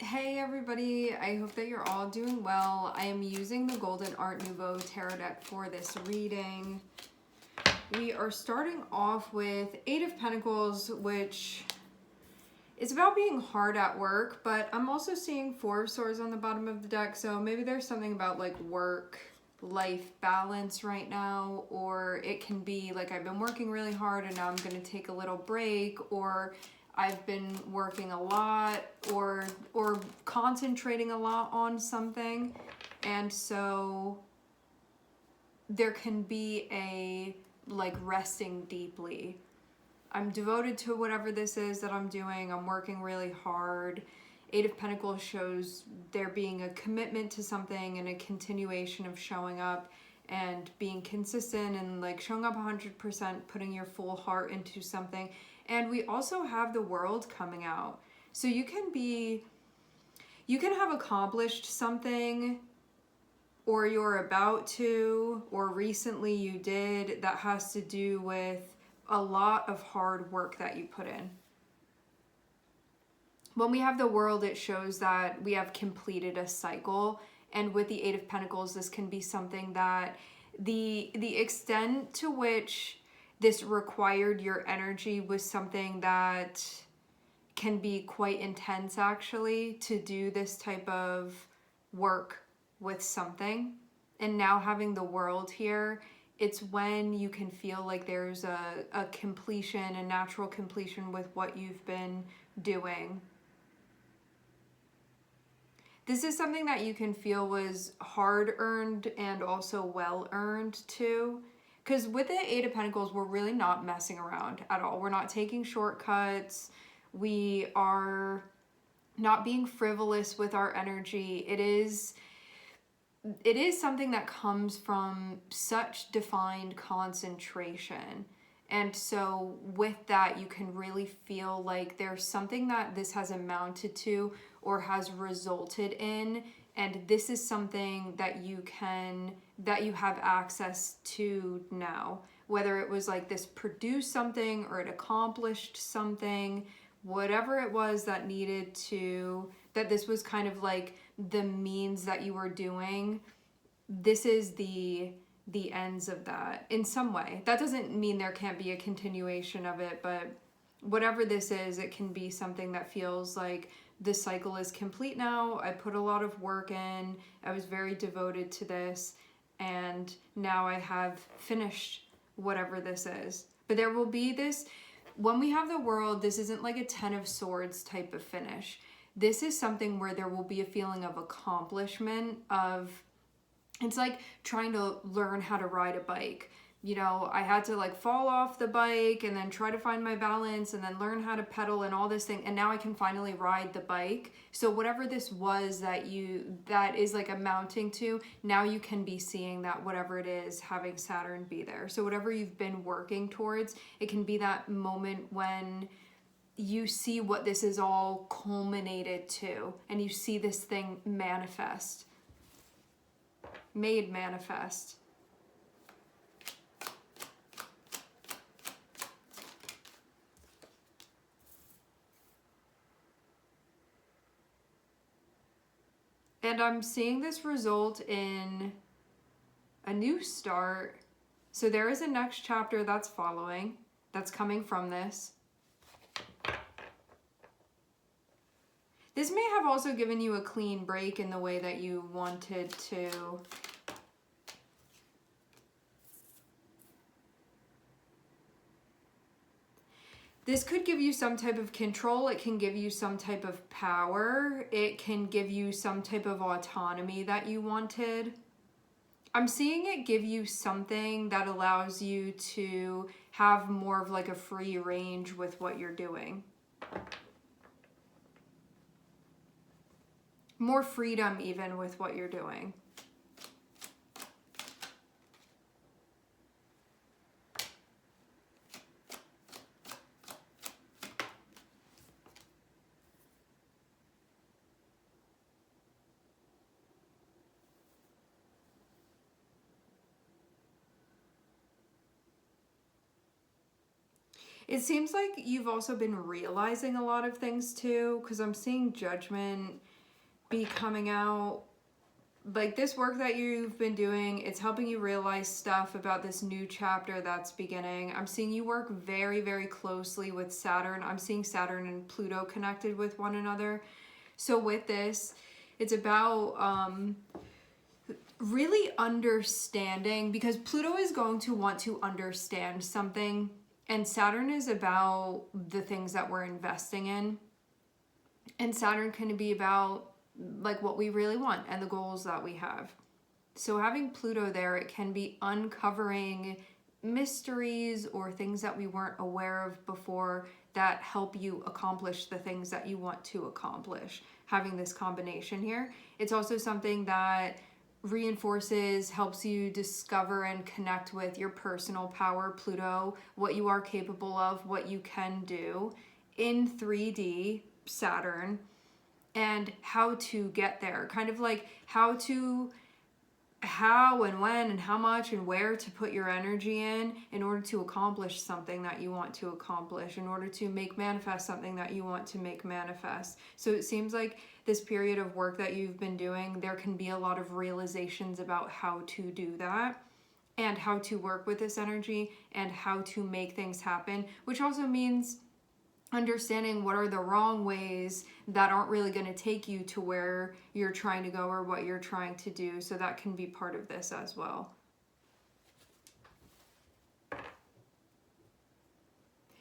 Hey everybody, I hope that you're all doing well. I am using the Golden Art Nouveau Tarot deck for this reading. We are starting off with Eight of Pentacles, which is about being hard at work, but I'm also seeing Four of Swords on the bottom of the deck, so maybe there's something about like work-life balance right now, or it can be like I've been working really hard and now I'm going to take a little break, or I've been working a lot or concentrating a lot on something, and so there can be a like resting deeply. I'm devoted to whatever this is that I'm doing. I'm working really hard. Eight of Pentacles shows there being a commitment to something and a continuation of showing up and being consistent and like showing up 100%, putting your full heart into something. And we also have the World coming out. So you can have accomplished something, or you're about to, or recently you did, that has to do with a lot of hard work that you put in. When we have the World, it shows that we have completed a cycle. And with the Eight of Pentacles, this can be something that the extent to which this required your energy was something that can be quite intense, actually, to do this type of work with something. And now having the World here, it's when you can feel like there's a completion, a natural completion with what you've been doing. This is something that you can feel was hard-earned and also well-earned too. Because with the Eight of Pentacles, we're really not messing around at all. We're not taking shortcuts. We are not being frivolous with our energy. It is something that comes from such defined concentration. And so with that, you can really feel like there's something that this has amounted to or has resulted in. And this is something that you have access to now. Whether it was like this produced something or it accomplished something, whatever it was that needed to, that this was kind of like the means that you were doing, this is the ends of that in some way. That doesn't mean there can't be a continuation of it, but whatever this is, it can be something that feels like this cycle is complete now. I put a lot of work in. I was very devoted to this, and now I have finished whatever this is. But there will be this, when we have the World, this isn't like a 10 of Swords type of finish. This is something where there will be a feeling of accomplishment, it's like trying to learn how to ride a bike. You know, I had to like fall off the bike and then try to find my balance and then learn how to pedal and all this thing. And now I can finally ride the bike. So whatever this was that is like amounting to, now you can be seeing that whatever it is, having Saturn be there. So whatever you've been working towards, it can be that moment when you see what this is all culminated to and you see this thing manifest. Made manifest. And I'm seeing this result in a new start. So there is a next chapter that's following, that's coming from this. This may have also given you a clean break in the way that you wanted to. This could give you some type of control. It can give you some type of power. It can give you some type of autonomy that you wanted. I'm seeing it give you something that allows you to have more of like a free range with what you're doing. More freedom even with what you're doing. It seems like you've also been realizing a lot of things too, because I'm seeing Judgment be coming out. Like this work that you've been doing, it's helping you realize stuff about this new chapter that's beginning. I'm seeing you work very, very closely with Saturn. I'm seeing Saturn and Pluto connected with one another. So with this, it's about really understanding, because Pluto is going to want to understand something, and Saturn is about the things that we're investing in. And Saturn can be about like what we really want and the goals that we have. So having Pluto there, it can be uncovering mysteries or things that we weren't aware of before that help you accomplish the things that you want to accomplish. Having this combination here, it's also something that reinforces, helps you discover and connect with your personal power, Pluto, what you are capable of, what you can do in 3D, Saturn, and how to get there. Kind of like how and when and how much and where to put your energy in order to accomplish something that you want to accomplish, in order to make manifest something that you want to make manifest. So it seems like this period of work that you've been doing, there can be a lot of realizations about how to do that and how to work with this energy and how to make things happen, which also means understanding what are the wrong ways that aren't really going to take you to where you're trying to go or what you're trying to do. So that can be part of this as well.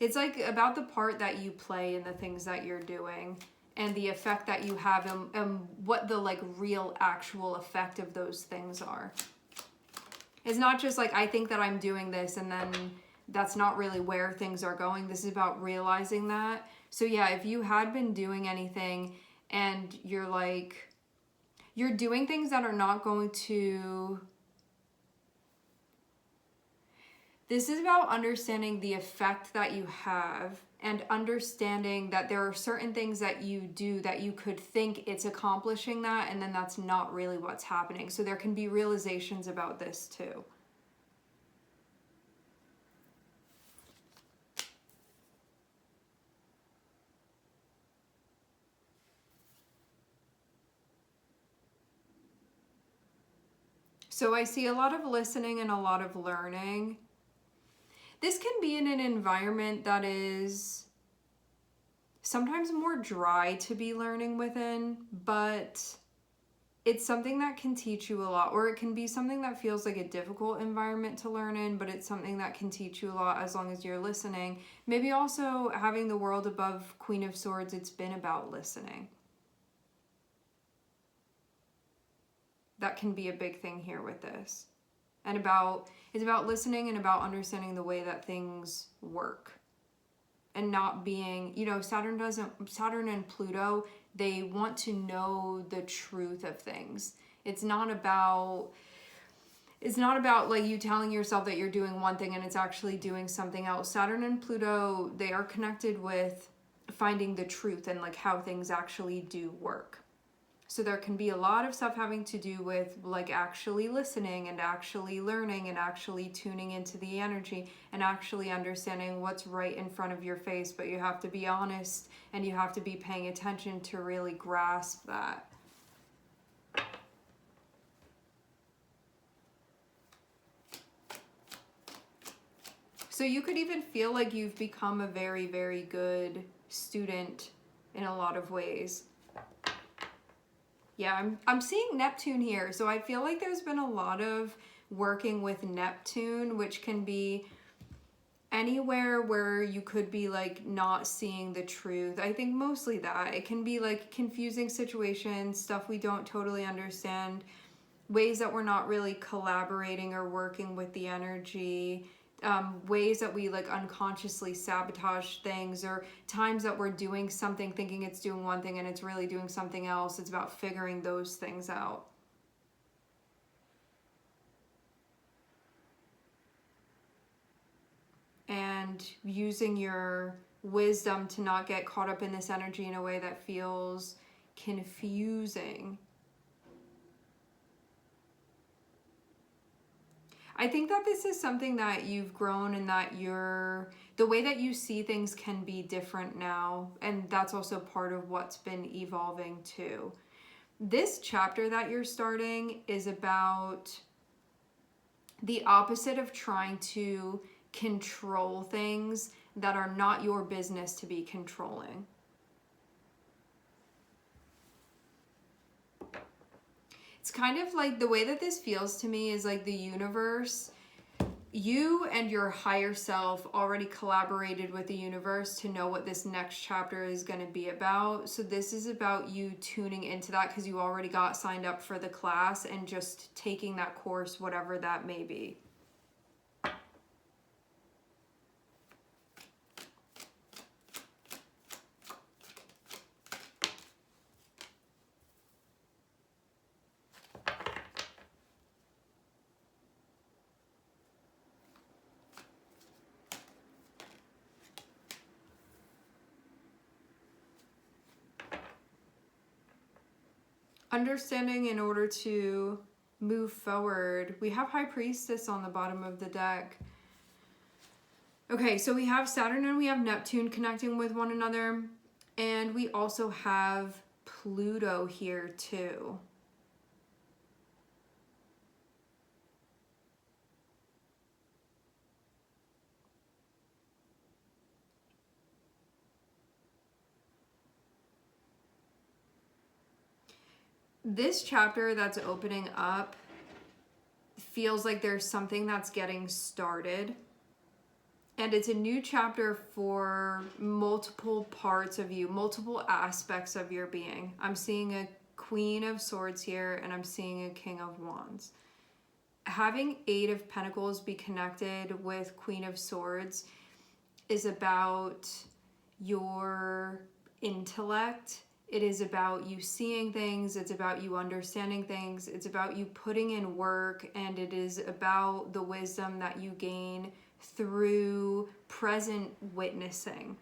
It's like about the part that you play in the things that you're doing and the effect that you have and what the like real actual effect of those things are. It's not just like, I think that I'm doing this and then that's not really where things are going. This is about realizing that. So yeah, if you had been doing anything and you're like, you're doing things that are not going to... This is about understanding the effect that you have and understanding that there are certain things that you do that you could think it's accomplishing that, and then that's not really what's happening. So there can be realizations about this too. So I see a lot of listening and a lot of learning. This can be in an environment that is sometimes more dry to be learning within, but it's something that can teach you a lot, or it can be something that feels like a difficult environment to learn in, but it's something that can teach you a lot as long as you're listening. Maybe also having the world above Queen of Swords, it's been about listening. That can be a big thing here with this. And it's about listening and about understanding the way that things work. And not being, Saturn and Pluto, they want to know the truth of things. It's not about like you telling yourself that you're doing one thing and it's actually doing something else. Saturn and Pluto, they are connected with finding the truth and like how things actually do work. So there can be a lot of stuff having to do with like actually listening and actually learning and actually tuning into the energy and actually understanding what's right in front of your face. But you have to be honest and you have to be paying attention to really grasp that. So you could even feel like you've become a very, very good student in a lot of ways. Yeah, I'm seeing Neptune here, so I feel like there's been a lot of working with Neptune, which can be anywhere where you could be like not seeing the truth. I think mostly that. It can be like confusing situations, stuff we don't totally understand, ways that we're not really collaborating or working with the energy. Ways that we like unconsciously sabotage things, or times that we're doing something thinking it's doing one thing and it's really doing something else. It's about figuring those things out. And using your wisdom to not get caught up in this energy in a way that feels confusing. I think that this is something that you've grown and that the way that you see things can be different now. And that's also part of what's been evolving too. This chapter that you're starting is about the opposite of trying to control things that are not your business to be controlling. It's kind of like the way that this feels to me is like the universe, you and your higher self already collaborated with the universe to know what this next chapter is going to be about. So this is about you tuning into that because you already got signed up for the class and just taking that course, whatever that may be. Understanding in order to move forward. We have High Priestess on the bottom of the deck. Okay, so we have Saturn and we have Neptune connecting with one another. And we also have Pluto here too. This chapter that's opening up feels like there's something that's getting started. And it's a new chapter for multiple parts of you, multiple aspects of your being. I'm seeing a Queen of Swords here, and I'm seeing a King of Wands. Having 8 of Pentacles be connected with Queen of Swords is about your intellect. It is about you seeing things, it's about you understanding things, it's about you putting in work, and it is about the wisdom that you gain through present witnessing.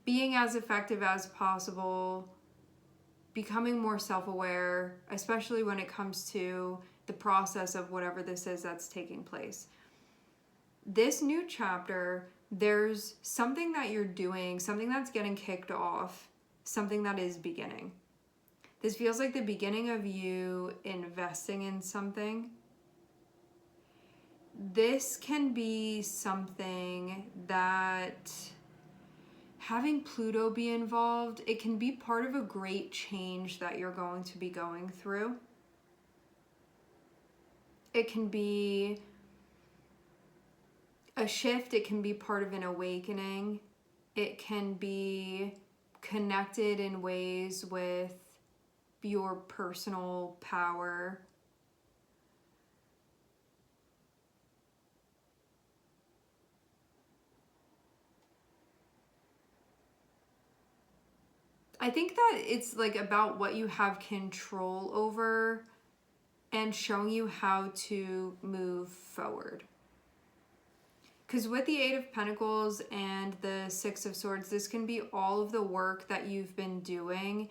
Being as effective as possible, becoming more self-aware, especially when it comes to the process of whatever this is that's taking place. This new chapter, there's something that you're doing, something that's getting kicked off, something that is beginning. This feels like the beginning of you investing in something. This can be something that, having Pluto be involved, it can be part of a great change that you're going to be going through. It can be a shift, it can be part of an awakening. It can be connected in ways with your personal power. I think that it's like about what you have control over and showing you how to move forward. Because with the 8 of Pentacles and the 6 of Swords, this can be all of the work that you've been doing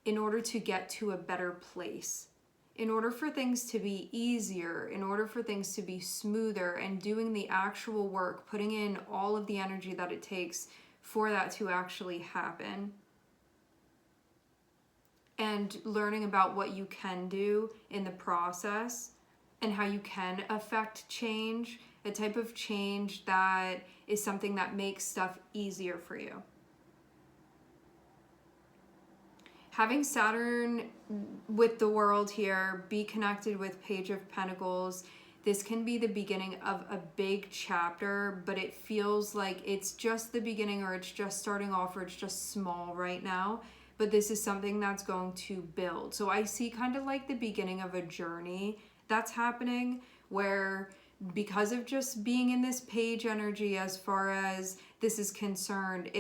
in order to get to a better place. In order for things to be easier, in order for things to be smoother, and doing the actual work, putting in all of the energy that it takes for that to actually happen. And learning about what you can do in the process and how you can affect change, a type of change that is something that makes stuff easier for you. Having Saturn with the world here be connected with Page of Pentacles, this can be the beginning of a big chapter, but it feels like it's just the beginning, or it's just starting off, or it's just small right now. But this is something that's going to build. So I see kind of like the beginning of a journey that's happening, where because of just being in this page energy as far as this is concerned,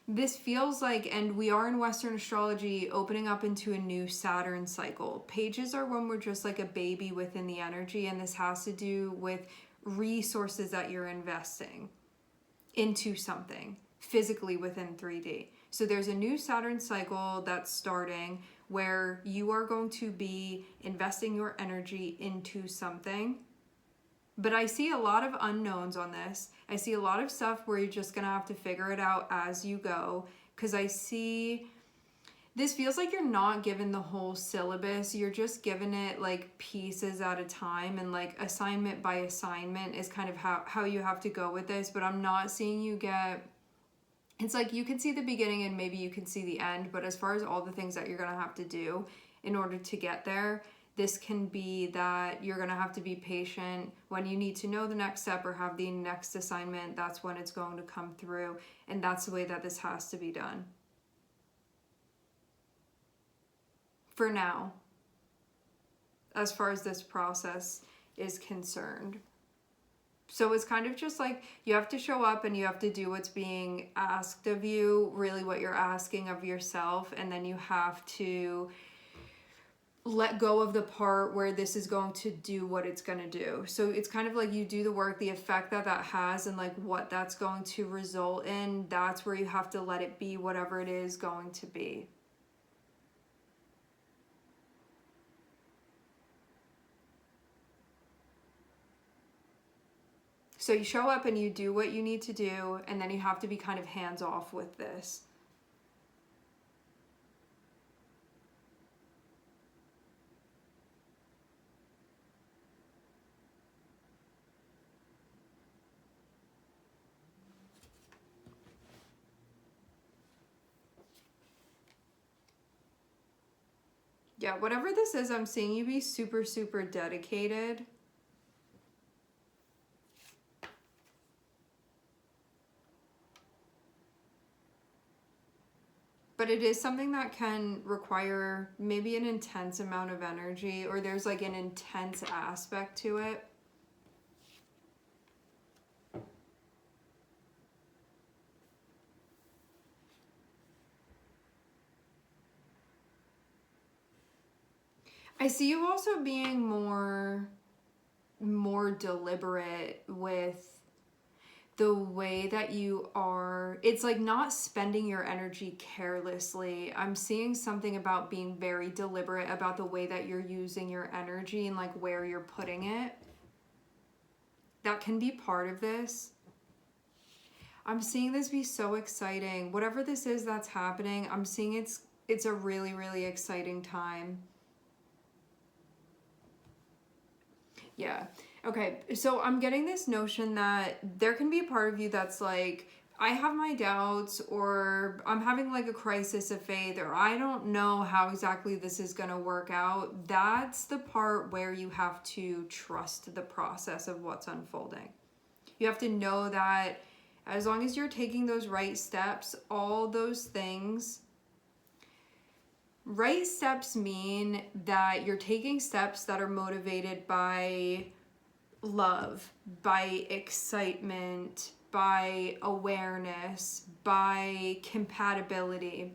this feels like, and we are in Western astrology, opening up into a new Saturn cycle. Pages are when we're just like a baby within the energy, and this has to do with resources that you're investing into something physically within 3D. So there's a new Saturn cycle that's starting where you are going to be investing your energy into something. But I see a lot of unknowns on this. I see a lot of stuff where you're just going to have to figure it out as you go. Because I see, this feels like you're not given the whole syllabus. You're just given it like pieces at a time, and like assignment by assignment is kind of how you have to go with this. But I'm not seeing you get, it's like you can see the beginning and maybe you can see the end. But as far as all the things that you're going to have to do in order to get there, this can be that you're going to have to be patient. When you need to know the next step or have the next assignment, that's when it's going to come through. And that's the way that this has to be done. For now, as far as this process is concerned. So it's kind of just like you have to show up and you have to do what's being asked of you, really what you're asking of yourself. And then you have to let go of the part where this is going to do what it's going to do. So it's kind of like you do the work, the effect that has, and like what that's going to result in, that's where you have to let it be whatever it is going to be. So you show up and you do what you need to do, and then you have to be kind of hands off with this. Yeah, whatever this is, I'm seeing you be super, super dedicated. But it is something that can require maybe an intense amount of energy, or there's like an intense aspect to it. I see you also being more deliberate with the way that you are. It's like not spending your energy carelessly. I'm seeing something about being very deliberate about the way that you're using your energy and like where you're putting it. That can be part of this. I'm seeing this be so exciting. Whatever this is that's happening, I'm seeing it's a really, really exciting time. Yeah. Okay. So I'm getting this notion that there can be a part of you that's like, I have my doubts, or I'm having like a crisis of faith, or I don't know how exactly this is going to work out. That's the part where you have to trust the process of what's unfolding. You have to know that as long as you're taking those right steps, all those things. Right steps mean that you're taking steps that are motivated by love, by excitement, by awareness, by compatibility.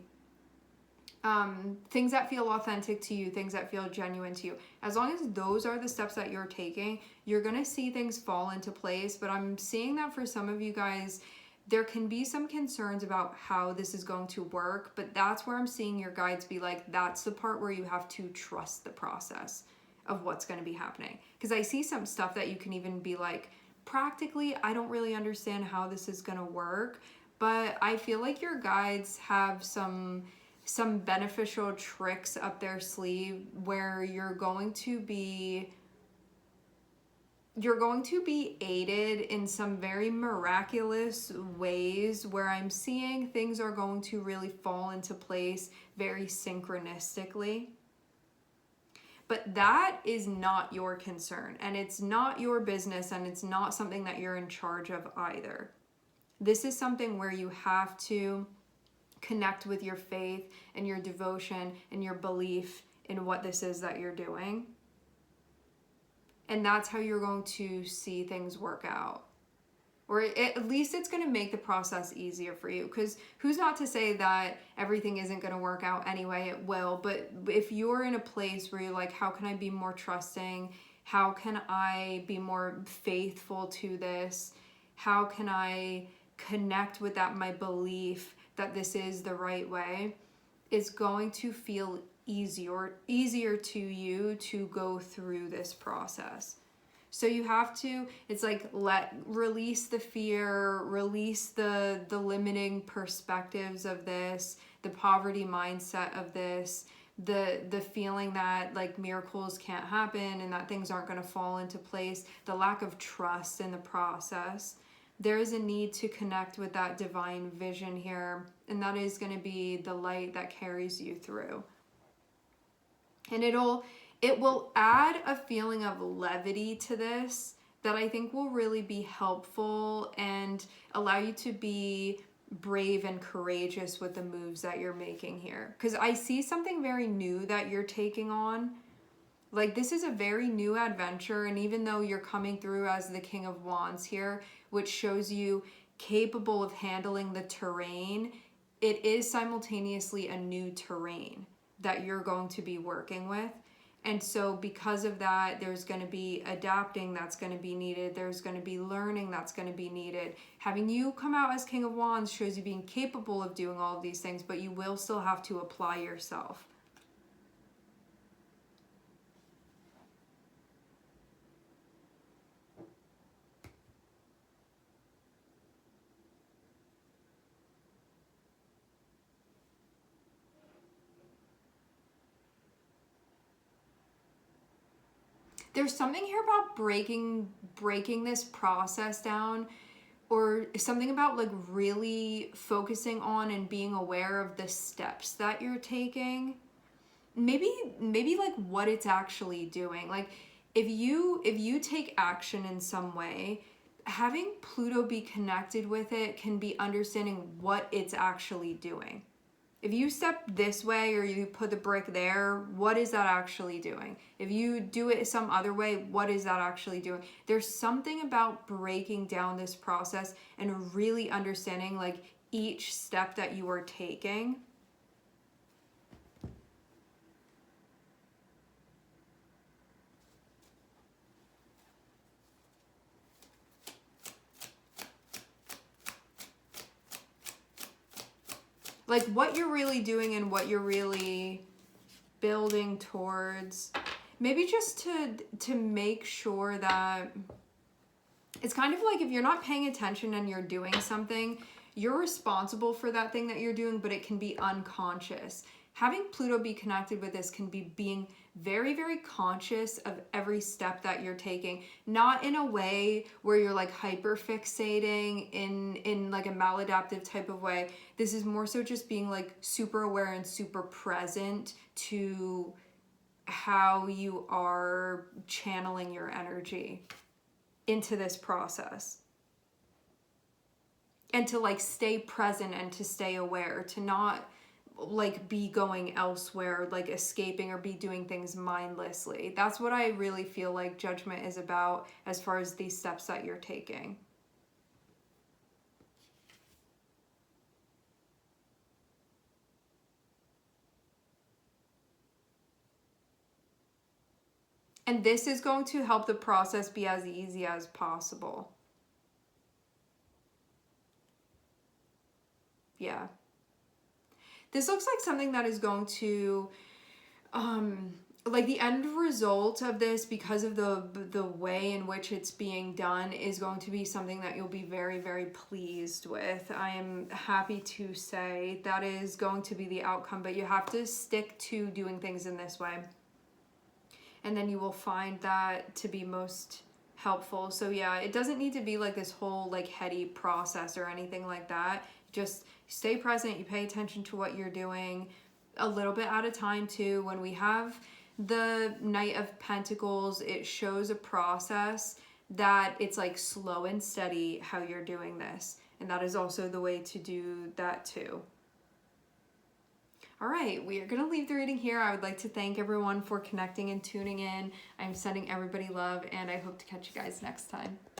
Things that feel authentic to you, things that feel genuine to you. As long as those are the steps that you're taking, you're going to see things fall into place. But I'm seeing that for some of you guys, there can be some concerns about how this is going to work, but that's where I'm seeing your guides be like, that's the part where you have to trust the process of what's going to be happening. Because I see some stuff that you can even be like, practically, I don't really understand how this is going to work, but I feel like your guides have some beneficial tricks up their sleeve where you're going to be aided in some very miraculous ways, where I'm seeing things are going to really fall into place very synchronistically. But that is not your concern, and it's not your business, and it's not something that you're in charge of either. This is something where you have to connect with your faith and your devotion and your belief in what this is that you're doing. And that's how you're going to see things work out. Or at least it's going to make the process easier for you. Because who's not to say that everything isn't going to work out anyway? It will. But if you're in a place where you're like, how can I be more trusting? How can I be more faithful to this? How can I connect with that, my belief that this is the right way? It's going to feel easier to you to go through this process. So you have to, it's like release the fear, release the limiting perspectives of this, the poverty mindset of this, the feeling that like miracles can't happen and that things aren't going to fall into place, the lack of trust in the process. There is a need to connect with that divine vision here, and that is going to be the light that carries you through. And it will add a feeling of levity to this that I think will really be helpful and allow you to be brave and courageous with the moves that you're making here. Because I see something very new that you're taking on. Like, this is a very new adventure, and even though you're coming through as the King of Wands here, which shows you capable of handling the terrain, it is simultaneously a new terrain that you're going to be working with. And so because of that, there's going to be adapting that's going to be needed. There's going to be learning that's going to be needed. Having you come out as King of Wands shows you being capable of doing all of these things, but you will still have to apply yourself. There's something here about breaking this process down, or something about like really focusing on and being aware of the steps that you're taking. Maybe like what it's actually doing. Like if you take action in some way, having Pluto be connected with it can be understanding what it's actually doing. If you step this way or you put the brick there, what is that actually doing? If you do it some other way, what is that actually doing? There's something about breaking down this process and really understanding like each step that you are taking. Like what you're really doing and what you're really building towards. Maybe just to make sure that it's kind of like if you're not paying attention and you're doing something, you're responsible for that thing that you're doing, but it can be unconscious. Having Pluto be connected with this can be being very, very conscious of every step that you're taking, not in a way where you're like hyper fixating in like a maladaptive type of way. This is more so just being like super aware and super present to how you are channeling your energy into this process. And to like stay present and to stay aware, to not like be going elsewhere, like escaping or be doing things mindlessly. That's what I really feel like Judgment is about as far as these steps that you're taking. And this is going to help the process be as easy as possible. Yeah. This looks like something that is going to, like the end result of this, because of the way in which it's being done, is going to be something that you'll be very, very pleased with. I am happy to say that is going to be the outcome, but you have to stick to doing things in this way. And then you will find that to be most helpful. So yeah, it doesn't need to be like this whole like heady process or anything like that. Just stay present, you pay attention to what you're doing a little bit at a time too. When we have the Knight of Pentacles, it shows a process that it's like slow and steady how you're doing this. And that is also the way to do that too. All right, we are going to leave the reading here. I would like to thank everyone for connecting and tuning in. I'm sending everybody love, and I hope to catch you guys next time.